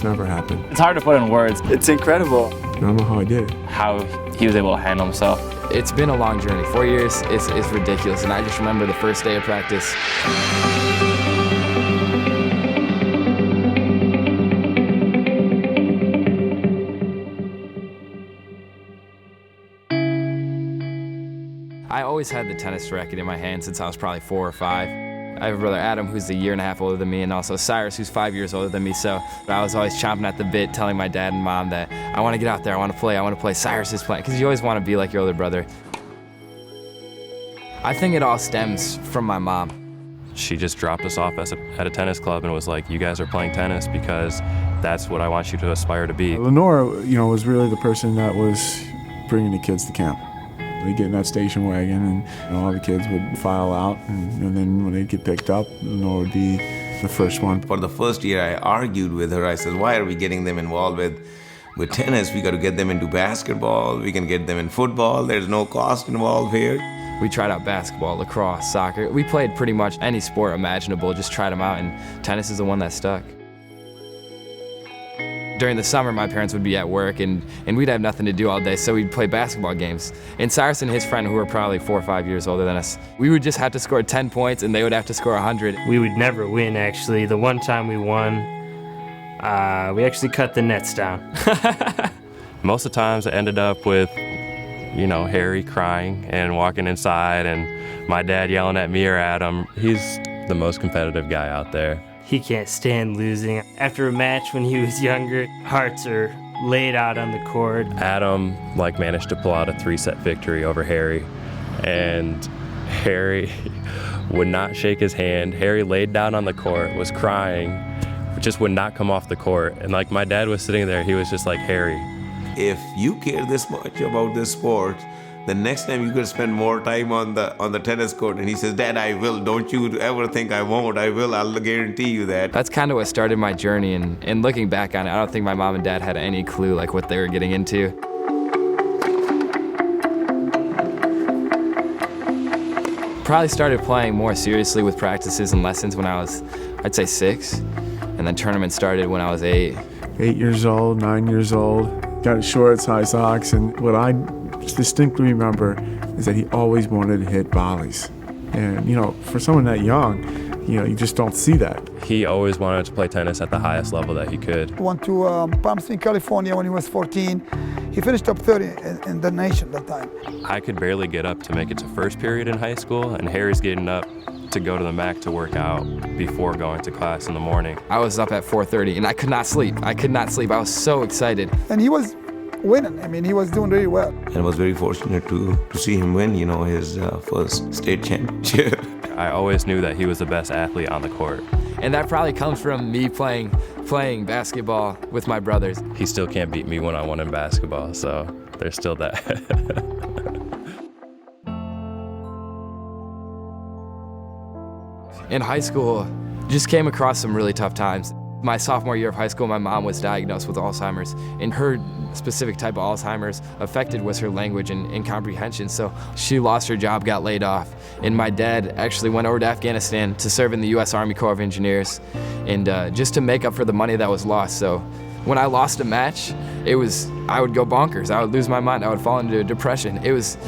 never happened. It's hard to put in words. It's incredible. I don't know how I did it. How he was able to handle himself. It's been a long journey. 4 years is ridiculous, and I just remember the first day of practice. I always had the tennis racket in my hand since I was probably 4 or 5. I have a brother, Adam, who's a year and a half older than me, and also Cyrus, who's 5 years older than me, so I was always chomping at the bit, telling my dad and mom that I want to get out there, I want to play, Cyrus is playing, because you always want to be like your older brother. I think it all stems from my mom. She just dropped us off at a tennis club and was like, you guys are playing tennis because that's what I want you to aspire to be. Lenora, was really the person that was bringing the kids to camp. They'd get in that station wagon and all the kids would file out, and then when they'd get picked up, Lenora would be the first one. For the first year, I argued with her. I said, why are we getting them involved with tennis? We got to get them into basketball. We can get them in football. There's no cost involved here. We tried out basketball, lacrosse, soccer. We played pretty much any sport imaginable, just tried them out, and tennis is the one that stuck. During the summer, my parents would be at work, and we'd have nothing to do all day, so we'd play basketball games. And Cyrus and his friend, who were probably 4 or 5 years older than us, we would just have to score 10 points, and they would have to score 100. We would never win, actually. The one time we won, we actually cut the nets down. Most of the times it ended up with, Harry crying and walking inside and my dad yelling at me or at him. He's the most competitive guy out there. He can't stand losing. After a match when he was younger, hearts are laid out on the court. Adam managed to pull out a 3-set victory over Harry, and Harry would not shake his hand. Harry laid down on the court, was crying, just would not come off the court. And my dad was sitting there, he was just like, Harry, If you care this much about this sport, the next time you could spend more time on the tennis court. And he says, Dad, I will. Don't you ever think I won't. I will. I'll guarantee you that. That's kind of what started my journey, and looking back on it, I don't think my mom and dad had any clue what they were getting into. Probably started playing more seriously with practices and lessons when I was, I'd say 6, and then tournaments started when I was 8. 8 years old, 9 years old, got shorts, high socks, and what I distinctly remember is that he always wanted to hit volleys. And, for someone that young, you just don't see that. he always wanted to play tennis at the highest level that he could. Went to Palm Springs, California when he was 14. He finished top 30 in the nation that time. I could barely get up to make it to first period in high school, and Harry's getting up to go to the MAC to work out before going to class in the morning. I was up at 4:30 and I could not sleep. I was so excited. And he was winning. I mean, he was doing really well. And I was very fortunate to see him win, his first state championship. I always knew that he was the best athlete on the court. And that probably comes from me playing basketball with my brothers. He still can't beat me one-on-one in basketball, so there's still that. In high school, just came across some really tough times. My sophomore year of high school, my mom was diagnosed with Alzheimer's, and her specific type of Alzheimer's affected was her language and comprehension, so she lost her job, got laid off, and my dad actually went over to Afghanistan to serve in the U.S. Army Corps of Engineers, and just to make up for the money that was lost. So when I lost a match, I would go bonkers. I would lose my mind. I would fall into a depression. It was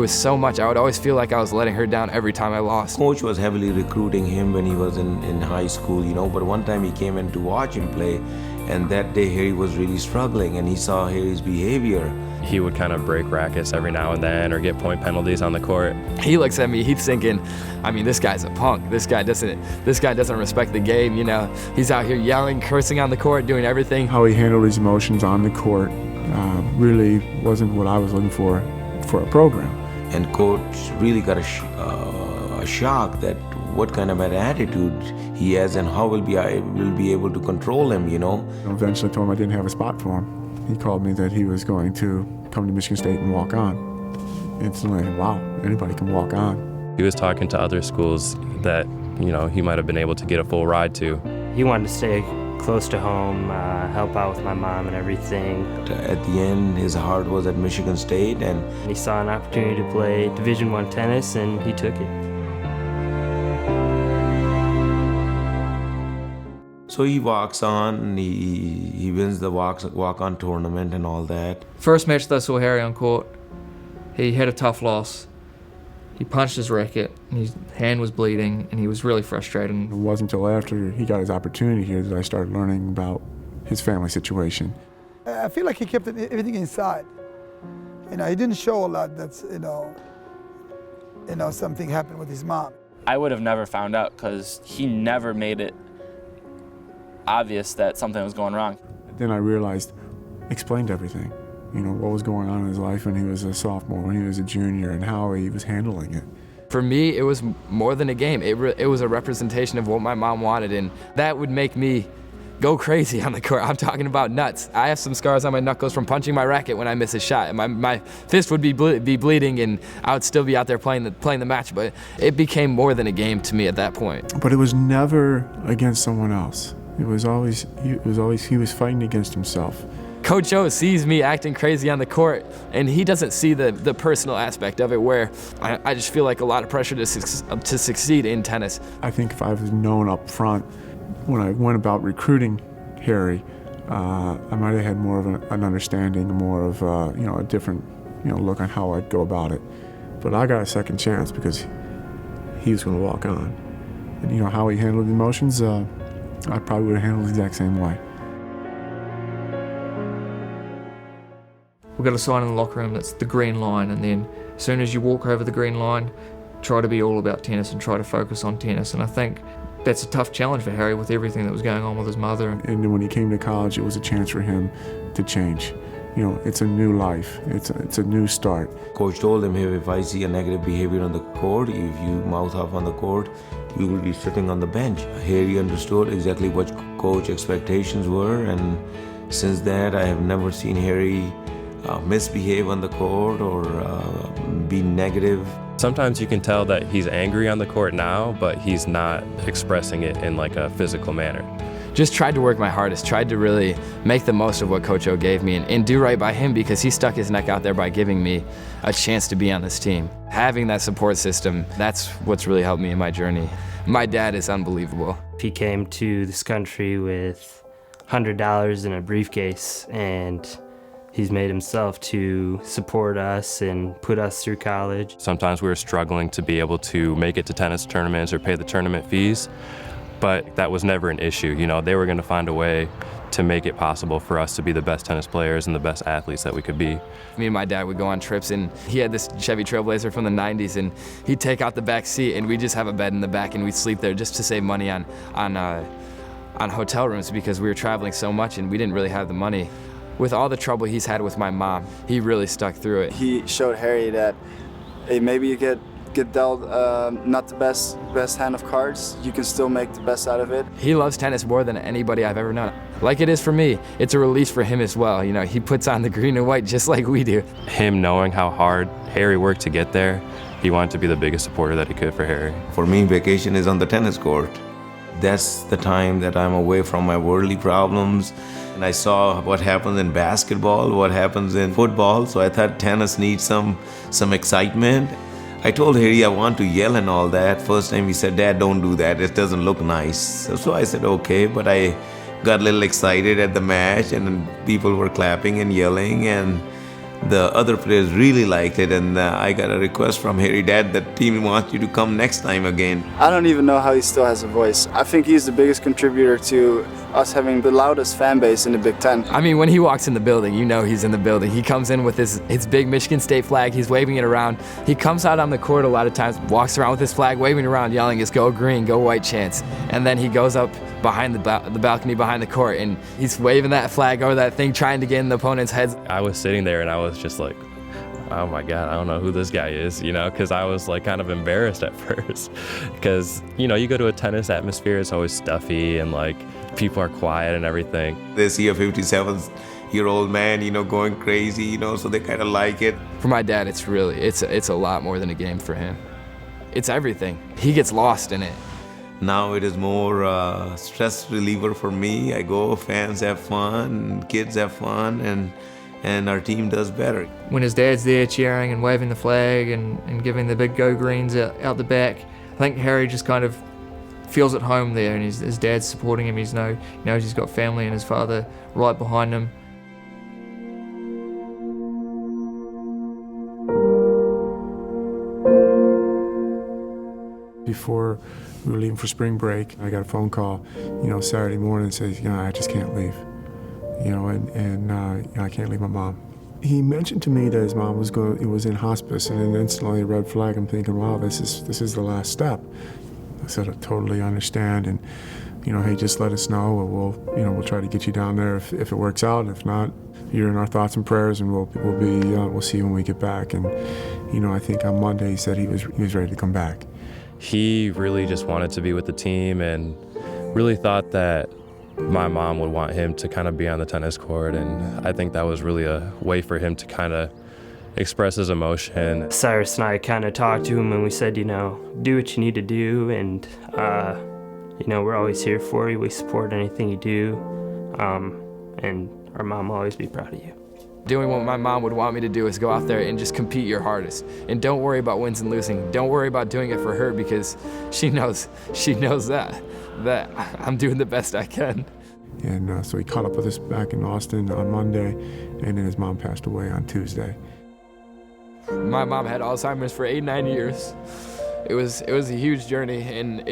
so much. I would always feel like I was letting her down every time I lost. Coach was heavily recruiting him when he was in high school, but one time he came in to watch him play, and that day Harry was really struggling, and he saw Harry's behavior. He would kind of break rackets every now and then or get point penalties on the court. He looks at me, he's thinking, this guy's a punk. This guy doesn't respect the game, He's out here yelling, cursing on the court, doing everything. How he handled his emotions on the court really wasn't what I was looking for a program. And Coach really got a shock that what kind of an attitude he has and how we'll be able to control him, Eventually told him I didn't have a spot for him. He called me that he was going to come to Michigan State and walk on. Instantly, wow, anybody can walk on. He was talking to other schools that, he might have been able to get a full ride to. He wanted to stay close to home, help out with my mom and everything. At the end, his heart was at Michigan State, and he saw an opportunity to play Division I tennis, and he took it. So he walks on and he wins the walk-on tournament and all that. First match that I saw Harry on court, he had a tough loss. He punched his racket, and his hand was bleeding, and he was really frustrated. It wasn't until after he got his opportunity here that I started learning about his family situation. I feel like he kept everything inside. He didn't show a lot. That's something happened with his mom. I would have never found out because he never made it obvious that something was going wrong. Then I realized, explained everything. What was going on in his life when he was a sophomore, when he was a junior, and how he was handling it. For me, it was more than a game. It was a representation of what my mom wanted, and that would make me go crazy on the court. I'm talking about nuts. I have some scars on my knuckles from punching my racket when I miss a shot, and my fist would be bleeding, and I would still be out there playing the match. But it became more than a game to me at that point. But it was never against someone else. It was always he was fighting against himself. Coach O sees me acting crazy on the court, and he doesn't see the personal aspect of it, where I just feel like a lot of pressure to succeed in tennis. I think if I was known up front when I went about recruiting Harry, I might have had more of an understanding, more of a different look on how I'd go about it. But I got a second chance because he was going to walk on. And how he handled emotions, I probably would have handled the exact same way. We've got a sign in the locker room that's the green line, and then as soon as you walk over the green line, try to be all about tennis and try to focus on tennis. And I think that's a tough challenge for Harry with everything that was going on with his mother. And then when he came to college, it was a chance for him to change. It's a new life. It's a new start. Coach told him, hey, if I see a negative behavior on the court, if you mouth off on the court, you will be sitting on the bench. Harry understood exactly what coach expectations were, and since that, I have never seen Harry misbehave on the court or be negative. Sometimes you can tell that he's angry on the court now, but he's not expressing it in like a physical manner. Just tried to work my hardest, tried to really make the most of what Coach O gave me and do right by him, because he stuck his neck out there by giving me a chance to be on this team. Having that support system, that's what's really helped me in my journey. My dad is unbelievable. He came to this country with $100 in a briefcase, and he's made himself to support us and put us through college. Sometimes we were struggling to be able to make it to tennis tournaments or pay the tournament fees, but that was never an issue. They were going to find a way to make it possible for us to be the best tennis players and the best athletes that we could be. Me and my dad would go on trips, and he had this Chevy Trailblazer from the 90s, and he'd take out the back seat, and we'd just have a bed in the back, and we'd sleep there just to save money on hotel rooms, because we were traveling so much and we didn't really have the money. With all the trouble he's had with my mom, he really stuck through it. He showed Harry that, hey, maybe you get dealt not the best hand of cards, you can still make the best out of it. He loves tennis more than anybody I've ever known. Like it is for me, it's a release for him as well. He puts on the green and white just like we do. Him knowing how hard Harry worked to get there, he wanted to be the biggest supporter that he could for Harry. For me, vacation is on the tennis court. That's the time that I'm away from my worldly problems. And I saw what happens in basketball, what happens in football, so I thought tennis needs some excitement. I told Harry I want to yell and all that. First time he said, Dad, don't do that, it doesn't look nice. So I said, okay, but I got a little excited at the match, and people were clapping and yelling, and the other players really liked it, and I got a request from Harry, Dad, the team wants you to come next time again. I don't even know how he still has a voice. I think he's the biggest contributor to us having the loudest fan base in the Big Ten. I mean, when he walks in the building, he's in the building. He comes in with his big Michigan State flag, he's waving it around. He comes out on the court a lot of times, walks around with his flag, waving around, yelling his go green, go white chants. And then he goes up behind the balcony behind the court, and he's waving that flag over that thing, trying to get in the opponent's heads. I was sitting there and I was just like, oh my God, I don't know who this guy is, because I was like kind of embarrassed at first. Because, you go to a tennis atmosphere, it's always stuffy and like people are quiet and everything. They see a 57-year-old man, going crazy, so they kind of like it. For my dad, it's a lot more than a game for him. It's everything. He gets lost in it. Now it is more stress reliever for me. I go, fans have fun, kids have fun, and our team does better. When his dad's there cheering and waving the flag and giving the big go greens out the back, I think Harry just kind of feels at home there, and his dad's supporting him. He knows he's got family and his father right behind him. Before we were leaving for spring break, I got a phone call, Saturday morning, says, I just can't leave, and I can't leave my mom. He mentioned to me that his mom was in hospice, and then instantly a red flag. I'm thinking, wow, this is the last step. I said, I totally understand, and hey, just let us know, or we'll try to get you down there if it works out. If not, you're in our thoughts and prayers, and we'll see you when we get back. And I think on Monday he said he was ready to come back. He really just wanted to be with the team and really thought that my mom would want him to kind of be on the tennis court, and I think that was really a way for him to kind of express his emotion. Cyrus and I kind of talked to him and we said, do what you need to do, and we're always here for you. We support anything you do, and our mom will always be proud of you. Doing what my mom would want me to do is go out there and just compete your hardest. And don't worry about wins and losing. Don't worry about doing it for her, because she knows that I'm doing the best I can. And so he caught up with us back in Austin on Monday, and then his mom passed away on Tuesday. My mom had Alzheimer's for 8-9 years. It was a huge journey, and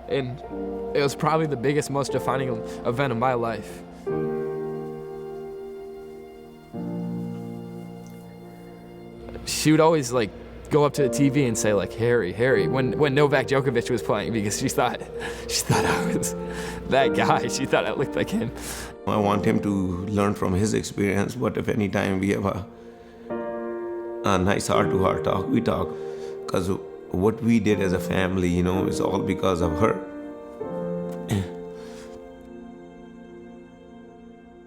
it was probably the biggest, most defining event of my life. She would always go up to the TV and say Harry, when Novak Djokovic was playing, because she thought I was that guy. She thought I looked like him. I want him to learn from his experience, but if any time we have a nice heart-to-heart talk, we talk. Because what we did as a family, is all because of her.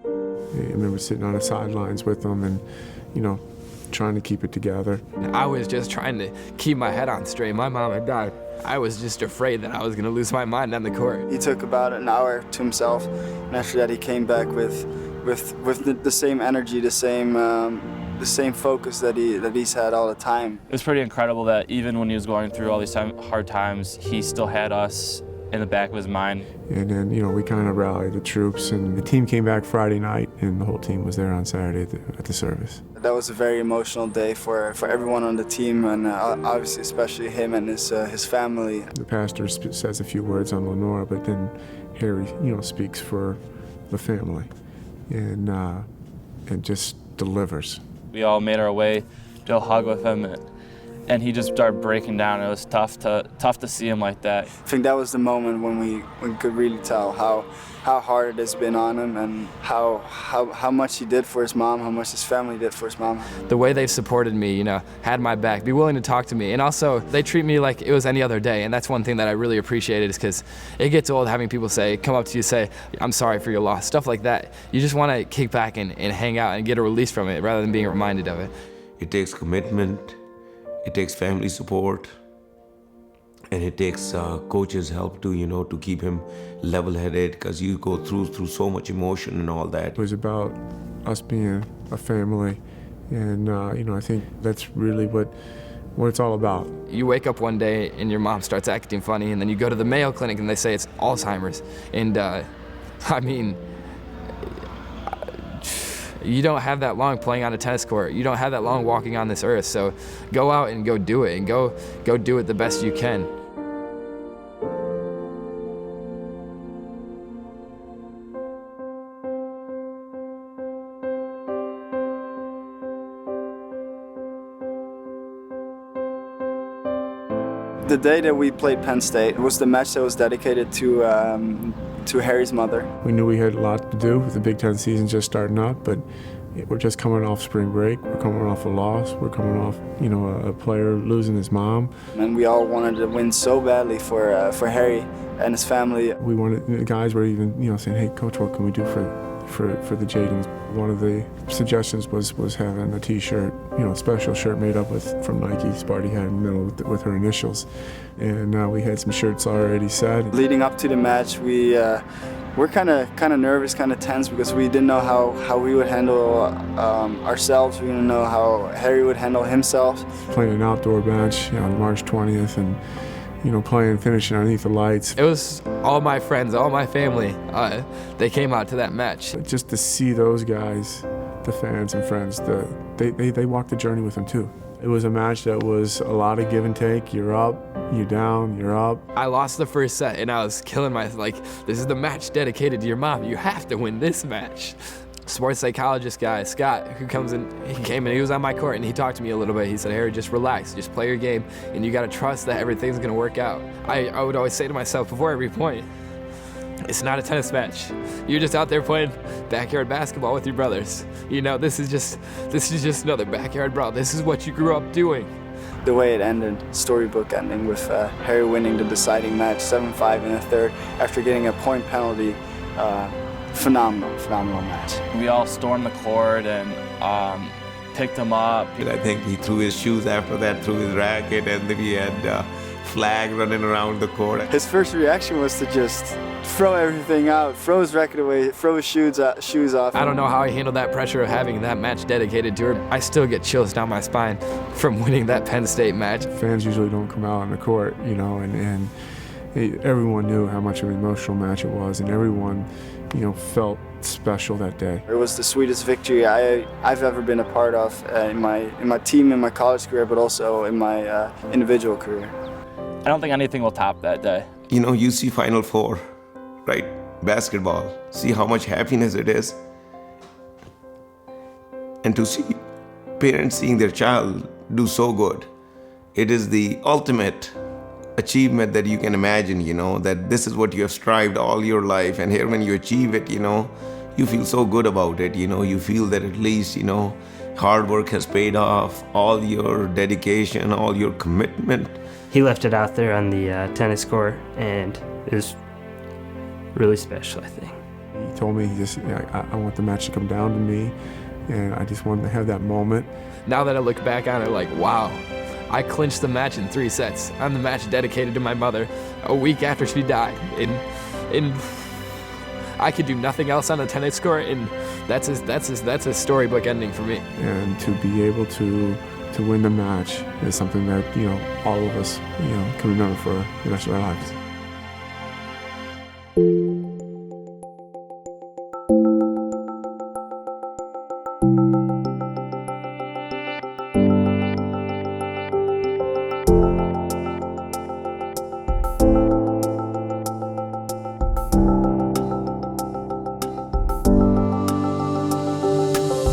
I remember sitting on the sidelines with them and, trying to keep it together. I was just trying to keep my head on straight. My mom had died. I was just afraid that I was going to lose my mind on the court. He took about an hour to himself, and after that he came back with the same energy, the same focus that he's had all the time. It was pretty incredible that even when he was going through all these hard times, he still had us in the back of his mind. And then, we kind of rallied the troops, and the team came back Friday night, and the whole team was there on Saturday at the service. That was a very emotional day for everyone on the team, and obviously especially him and his family. The pastor says a few words on Lenora, but then Harry, speaks for the family, and just delivers. We all made our way to a hug with him, and he just started breaking down. It was tough to see him like that. I think that was the moment when we could really tell how hard it has been on him, and how much he did for his mom, how much his family did for his mom. The way they've supported me, had my back, be willing to talk to me, and also they treat me like it was any other day, and that's one thing that I really appreciated, is because it gets old having people come up to you, say, I'm sorry for your loss, stuff like that. You just want to kick back and hang out and get a release from it rather than being reminded of it. It takes commitment, it takes family support, and it takes coach's help to keep him level-headed, because you go through so much emotion and all that. It was about us being a family, and I think that's really what it's all about. You wake up one day and your mom starts acting funny, and then you go to the Mayo Clinic and they say it's Alzheimer's, and you don't have that long playing on a tennis court. You don't have that long walking on this earth. So go out and go do it, and go do it the best you can. The day that we played Penn State was the match that was dedicated to Harry's mother. We knew we had a lot to do with the Big Ten season just starting up, but we're just coming off spring break. We're coming off a loss. We're coming off, a player losing his mom. And we all wanted to win so badly for Harry and his family. We wanted, the guys were even, saying, hey, Coach, what can we do for the Jaduns? One of the suggestions was having a T-shirt, a special shirt made up from Nike. Sparty had in the middle with her initials, and we had some shirts already set. Leading up to the match, we're kind of nervous, kind of tense, because we didn't know how we would handle ourselves. We didn't know how Harry would handle himself. Playing an outdoor match on March 20th, and playing, finishing underneath the lights. It was all my friends, all my family. They came out to that match. Just to see those guys, the fans and friends, they walked the journey with him too. It was a match that was a lot of give and take. You're up, you're down, you're up. I lost the first set and I was killing myself. This is the match dedicated to your mom. You have to win this match. Sports psychologist guy, Scott, who comes in, he came in, he was on my court and he talked to me a little bit. He said, Harry, just relax, just play your game and you gotta trust that everything's gonna work out. I would always say to myself before every point, it's not a tennis match. You're just out there playing backyard basketball with your brothers. This is just another backyard brawl. This is what you grew up doing. The way it ended, storybook ending with Harry winning the deciding match 7-5 in the third after getting a point penalty. Phenomenal match. We all stormed the court and picked him up. I think he threw his shoes after that, threw his racket, and then he had flag running around the court. His first reaction was to just throw everything out, throw his racket away, throw his shoes off. I don't know how he handled that pressure of having that match dedicated to her. I still get chills down my spine from winning that Penn State match. Fans usually don't come out on the court, and everyone knew how much of an emotional match it was, and everyone, felt special that day. It was the sweetest victory I've ever been a part of in my team, in my college career, but also in my individual career. I don't think anything will top that day. You see Final Four, right? Basketball. See how much happiness it is. And to see parents seeing their child do so good, it is the ultimate achievement that you can imagine, that this is what you have strived all your life, and here when you achieve it, you feel so good about it, you feel that at least, hard work has paid off, all your dedication, all your commitment. He left it out there on the tennis court, and it was really special, I think. He told me, I want the match to come down to me, and I just wanted to have that moment. Now that I look back on it, wow, I clinched the match in 3 sets. I'm the match dedicated to my mother a week after she died. And I could do nothing else on the tennis court, and that's a storybook ending for me. And to be able to win the match is something that, all of us, can remember for the rest of our lives.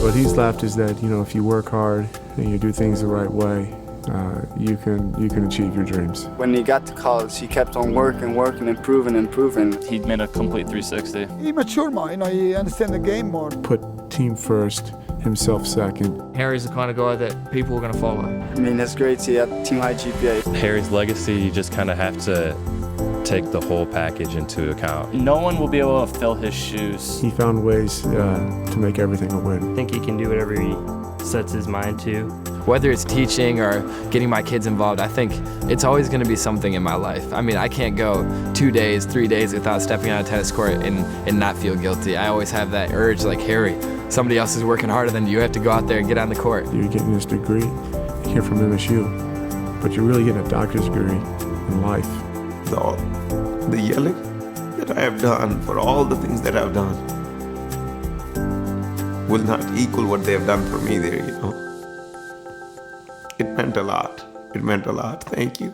What he's left is that, if you work hard and you do things the right way, you can achieve your dreams. When he got to college, he kept on working, improving. He made a complete 360. He matured more, he understands the game more. Put team first, himself second. Harry's the kind of guy that people are going to follow. His grades, he had team high GPA. Harry's legacy, you just kind of have to take the whole package into account. No one will be able to fill his shoes. He found ways to make everything a win. I think he can do whatever he sets his mind to. Whether it's teaching or getting my kids involved, I think it's always going to be something in my life. I can't go 2 days, 3 days without stepping on a tennis court and not feel guilty. I always have that urge, Harry, somebody else is working harder than you. You have to go out there and get on the court. You're getting this degree here from MSU, but you're really getting a doctor's degree in life. The yelling that I have done for all the things that I've done will not equal what they have done for me there, It meant a lot. Thank you.